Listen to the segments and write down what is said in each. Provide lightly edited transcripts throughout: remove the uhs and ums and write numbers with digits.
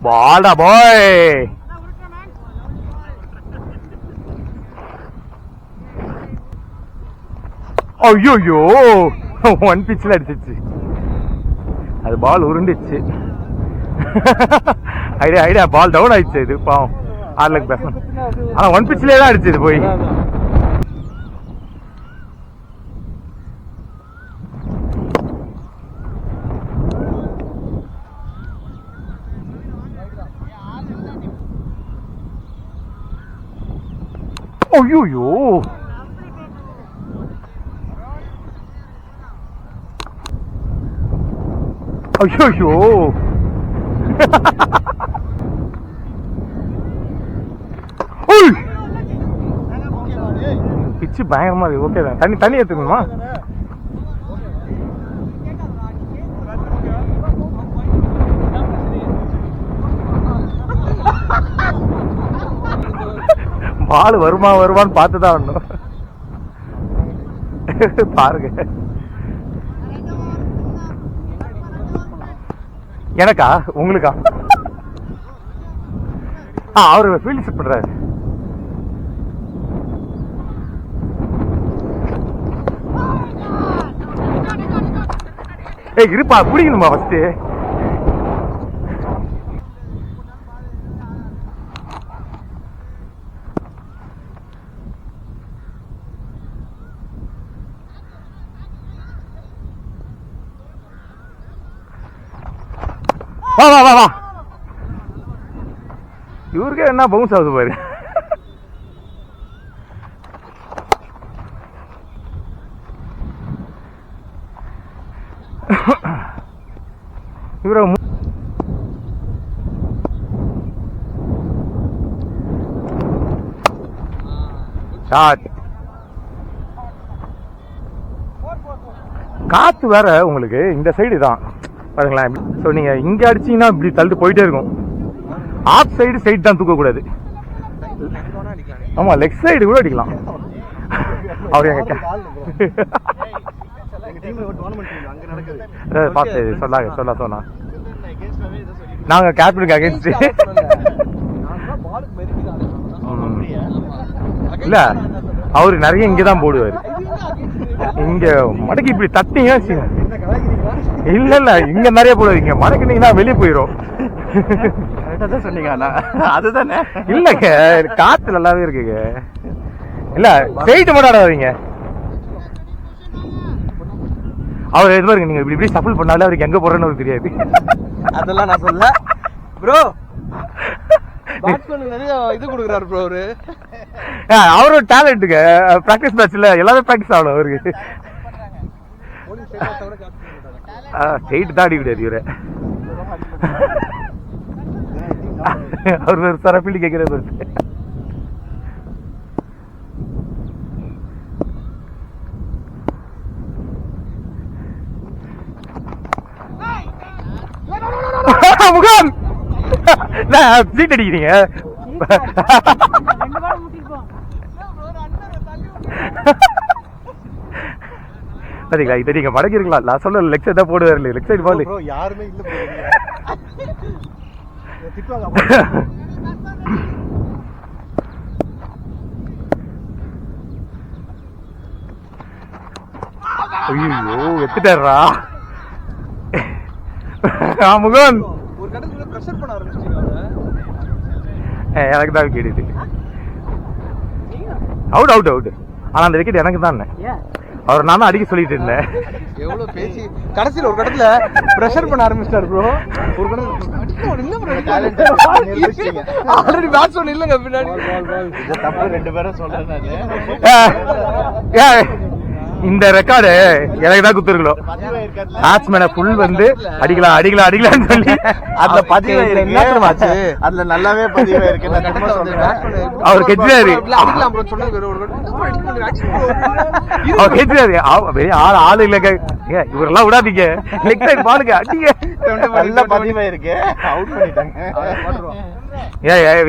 பால்டா பாய். ஐயோ ஒன் பிச்சில் அடிச்சிச்சு. அது பால் உருண்டுச்சு. ஐடியா பால் டவுன் ஆயிடுச்சு. இது பாவம் 6 லெக் பேட்ஸ்மேன். ஆனா ஒன் பிச்சிலே தான் அடிச்சது போய். ஐயோ ஐயோ பிச்சு பயங்கரமா இருக்கு. ஓகே தான். தண்ணி ஏத்துக்கணுமா? பால் வருமான்னு பார்த்துதான் வரணும். பாருங்க. எனக்கா உங்களுக்கா? அவரு ஃபீல்ட் செட் பண்றாரு. இருப்பா குடிக்கணுமா ஃபர்ஸ்ட்? வா இவருக்கே என்ன பவுன்ஸ் ஆகுது பாரு. இவர காத்து வேற உங்களுக்கு இந்த சைடு தான் பாருங்களேன். ஸோ நீங்க இங்க அடிச்சீங்கன்னா இப்படி தள்ளிட்டு போயிட்டே இருக்கும். ஆஃப் சைடு தான் தூக்க கூடாது. ஆமா லெக் சைடு கூட அடிக்கலாம். அவரு எங்க பார்த்து சொன்னா நாங்க கேப்டனுக்கு அகைன்ஸ்ட் இல்ல. அவரு நிறைய இங்கதான் போடுவாரு. இங்க மடக்கி இப்படி தட்டிங்க. இல்ல இங்க நிறைய போடுவீங்க. மடக்குனீங்கன்னா வெளியே போயிரும். சொன்னீங்க அதுதானே. இல்லங்க காத்து நல்லாவே இருக்குங்க. இல்ல ஸ்ட்ரெயிட் மட்டும் ஆடாதீங்க. அவர் எது பாருங்க, நீங்க இப்படி சஃபிள் பண்ணாலே அவருக்கு எங்க போறேன்னு அவருக்கு தெரியாது. அதெல்லாம் நான் சொல்ல ப்ரோ. இது கொடுக்குறாரு ப்ரோ அவரு. அவரோட டேலண்ட்டுங்க. பிராக்டிஸ் மேட்ச்ல எல்லாமே பிராக்டிஸ் ஆகணும் அவருக்கு. ஸ்ட்ரெயிட் தான் அடிக்க முடியாது இவரை. அவர் ஒரு சரப்பிள்ளி கேட்கிறாரு. முகம் சீட் அடிக்கிறீங்க. பாத்தீங்களா இதை நீங்க மடக்கிருக்கலாம். நான் சொல்ல லெக் சைட் தான் போடுவாரு. லெக் சைடு பால் யாருமே இல்ல. ஐயோ எத்துட்டாரா முகன். ஒரு கடத்துல பிரஷர் பண்ண ஆரம்பிச்சிட்டீங்க. எனக்கு தான் விக்கெட். அவுட். ஆனா அந்த விக்கெட் எனக்கு தான். அவர் நான் அடிக்க சொல்லிட்டு இருந்தேன். எவ்வளவு பேசி கடைசியில் ஒரு கடத்துல பிரஷர் பண்ண ஆரம்பிச்சிட்டாரு ப்ரோ. ஒரு ஆல்ரெடி பேட்ஸ்மேன் இல்லங்க பின்னாடி. தப்பு 2 பேரும் சொல்றேன். இந்த ரெக்கார்டு எனக்கு தான் குத்துருக்கணும். பேட்ஸ்மேனை ஃபுல் வந்து அடிக்கலாம் சொல்லி அதுல பதிவு என்ன அதுல நல்லாவே பதிவு இருக்கு. அவர் கெஞ்சாரு. அவர் கெஞ்சாரு. ஆளு இல்லங்க. இவரெல்லாம் விடாதீங்க. லெக் சைடு பாலுங்க அடிங்க. நல்ல பதிவு இருக்கு. அவுட் பண்ணிட்டாங்க.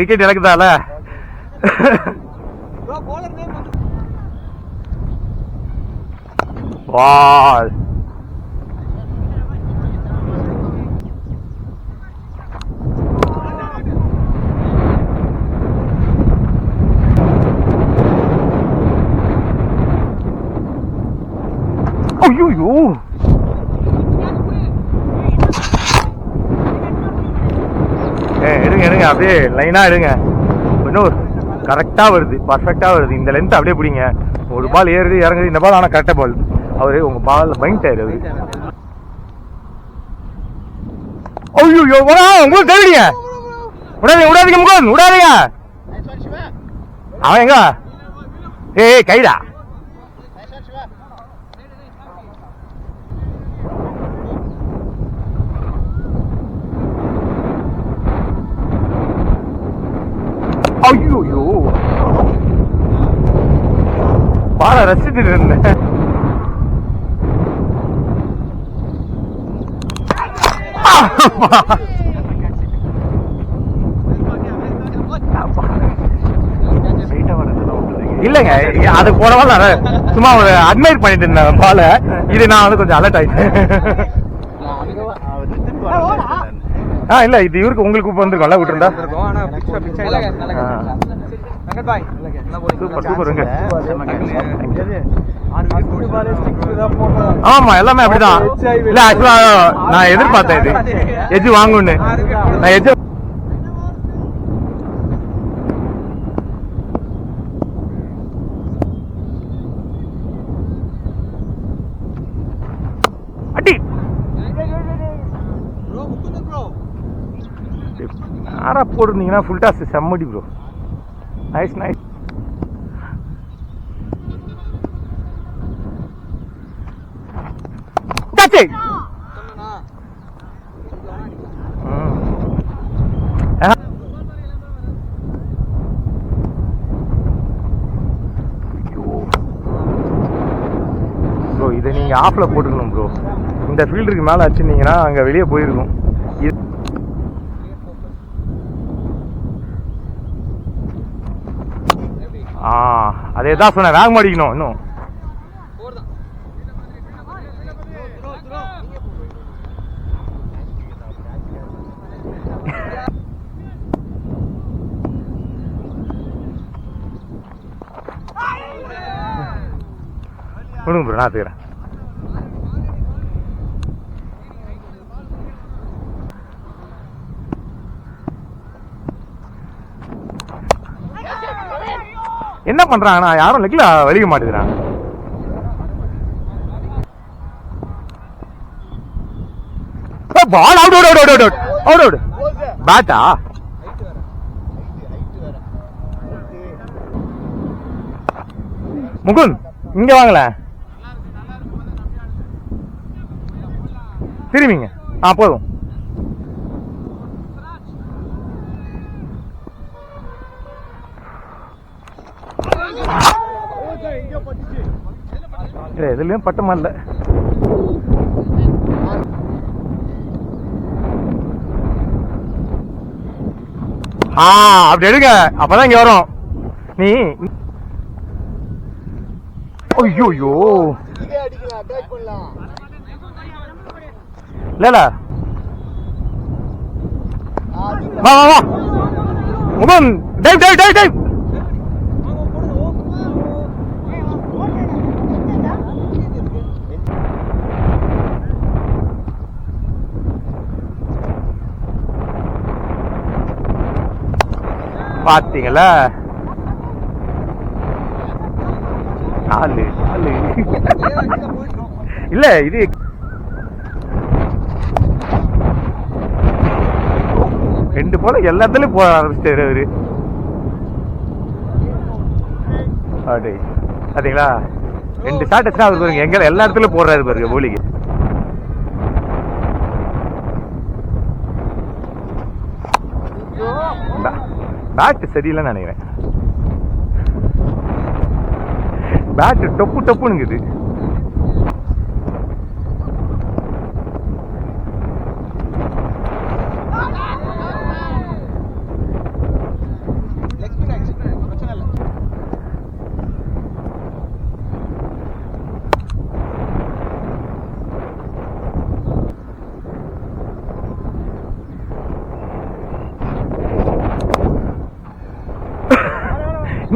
விக்கெட் எனக்கு தான்ல. பால் ஐயோ எடுங்க எடுங்க, அப்படியே லைனா எடுங்க. இன்னும் கரெக்டா வருது, பர்ஃபெக்டா வருது. இந்த லென்த் அப்படியே பிடிங்க. ஒரு பால் ஏறுது இறங்குது. இந்த பால் ஆனா கரெக்டா பால். அவரு உங்க பால் பயன்ட்டாரு அவரு. ஐயோ உங்களுக்கு தெரியுங்க. விடாதீங்க விடாதீங்க முகன் விடாதீங்க. அவன் எங்க? ஏய் கைடா. ஐயோ பால ரசிச்சுட்டு இருந்தேன். இல்லங்க அது போனவா சும்மா ஒரு அட்மைர் பண்ணிட்டு இருந்தேன் பால. இது நான் வந்து கொஞ்சம் அலர்ட் ஆயிட்டேன். இல்ல இது இவருக்கு உங்களுக்கு வந்திருக்கோம்ல விட்டுருந்தா. சூப்பர் சூப்பருங்க. ஆமா எல்லாமே அப்படிதான். இல்ல ஆக்சுவலா நான் எதிர்பார்த்தேன் இது எஜ்ஜு வாங்குன்னு. நான் எஜ்ஜு அடி ஆரா போடுறீங்கன்னா ஃபுல் டாஸ் செம்மடி ப்ரோ. Nice nice. ப்ரோ இதை நீங்க ஆஃப்ல போட்டுக்கணும் ப்ரோ. இந்த ஃபீல்டுக்கு மேல வச்சிருந்தீங்கன்னா அங்க வெளியே போயிருக்கும். அதே தான் சொன்னேன், வேகம் அடிக்கணும் இன்னும். கொடுங்க ப்ரோ, நான் எடுத்துக்கிறேன். என்ன பண்றாங்கன்னா யாரும் லெக்ல வலிக்க மாட்டேங்கிறாங்க. Ball out out out out out out. பேட்டா முகுந்த் இங்க வாங்கல, திரும்பிங்க. போதும். எதுலயும் பட்டமா இல்ல. அப்படி எடுங்க, அப்பதான் இங்க வரும். நீ ஐயோ இல்ல வா வா வா முகன் டைவ் டைவ் டைவ் டைவ். பாத்தீங்களா? இல்ல இது ரெண்டு போல எல்லாத்துலயும் போட ஆரம்பிச்சாரு அவரு. பாத்தீங்களா? ரெண்டு ஷாட் வச்சா அவரு பாருங்க எங்க எல்லா இடத்துலயும் போடுறாரு பாருங்க போலிக்கு. பேட் சரியில்லைன்னு நினைக்கிறேன். பேட் டொப்பு டொப்புனுங்குது.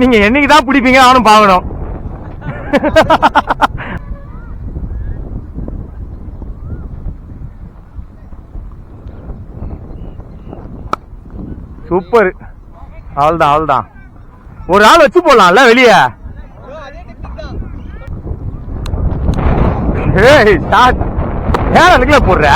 நீங்க என்னைக்குதான் பிடிப்பீங்க நானும் பாக்கணும். சூப்பர். அவ்வளவுதான். ஒரு ஆள் வச்சு போடலாம்ல வெளியே. ஏய் ஸ்டார்ட். ஏன் அதுக்குள்ள போடுற?